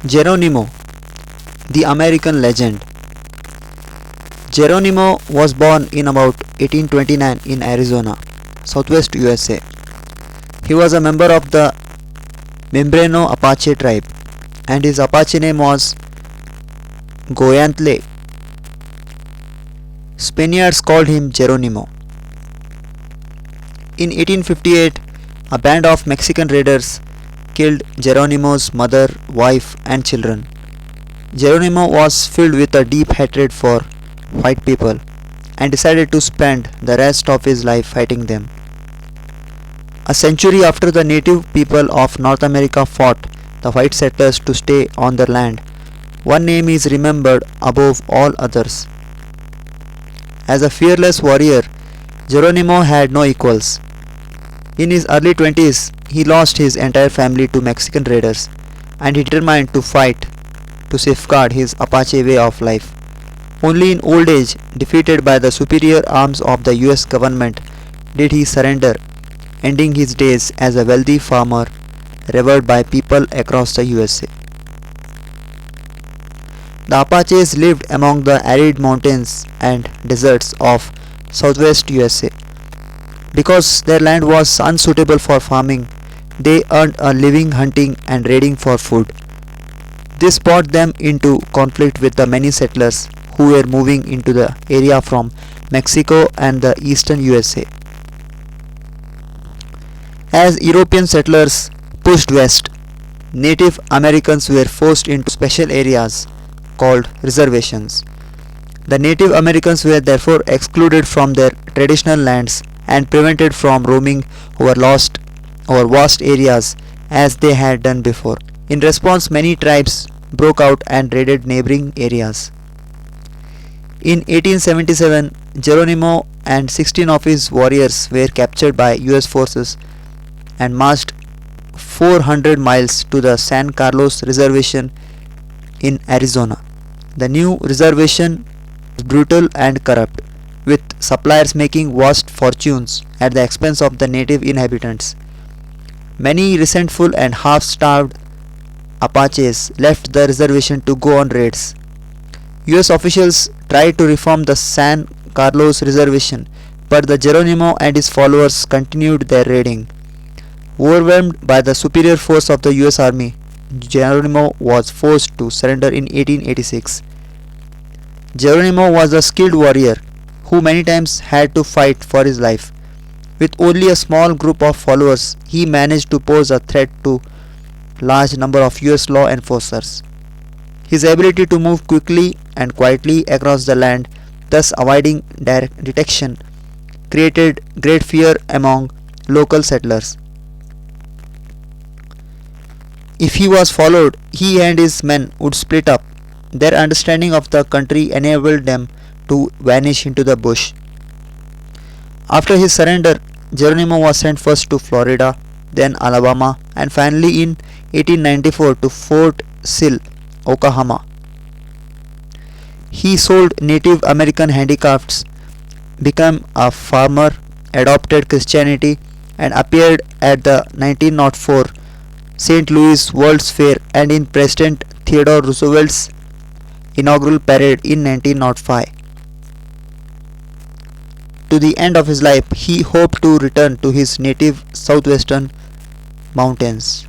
Geronimo, the American legend. Geronimo was born in about 1829 in Arizona, southwest USA. He was a member of the Membreno Apache tribe, and his Apache name was Goyantle. Spaniards called him Geronimo. In 1858, a band of Mexican raiders killed Geronimo's mother, wife, and children. Geronimo was filled with a deep hatred for white people and decided to spend the rest of his life fighting them. A century after the native people of North America fought the white settlers to stay on their land, one name is remembered above all others. As a fearless warrior, Geronimo had no equals. In his early 20s, he lost his entire family to Mexican raiders, and he determined to fight to safeguard his Apache way of life. Only in old age, defeated by the superior arms of the US government, did he surrender, ending his days as a wealthy farmer revered by people across the USA. The Apaches lived among the arid mountains and deserts of southwest USA. Because their land was unsuitable for farming, they earned a living hunting and raiding for food. This brought them into conflict with the many settlers who were moving into the area from Mexico and the eastern USA. As European settlers pushed west, Native Americans were forced into special areas called reservations. The Native Americans were therefore excluded from their traditional lands and prevented from roaming over vast areas as they had done before. In response, many tribes broke out and raided neighboring areas. In 1877, Geronimo and 16 of his warriors were captured by US forces and marched 400 miles to the San Carlos Reservation in Arizona. The new reservation was brutal and corrupt, with suppliers making vast fortunes at the expense of the native inhabitants. Many resentful and half-starved Apaches left the reservation to go on raids. US officials tried to reform the San Carlos Reservation, but the Geronimo and his followers continued their raiding. Overwhelmed by the superior force of the US Army, Geronimo was forced to surrender in 1886. Geronimo was a skilled warrior who many times had to fight for his life. With only a small group of followers, he managed to pose a threat to large number of US law enforcers. His ability to move quickly and quietly across the land, thus avoiding direct detection, created great fear among local settlers. If he was followed, he and his men would split up. Their understanding of the country enabled them to vanish into the bush. After his surrender, Geronimo was sent first to Florida, then Alabama, and finally in 1894 to Fort Sill, Oklahoma. He sold Native American handicrafts, became a farmer, adopted Christianity, and appeared at the 1904 St. Louis World's Fair and in President Theodore Roosevelt's inaugural parade in 1905. To the end of his life, he hoped to return to his native southwestern mountains.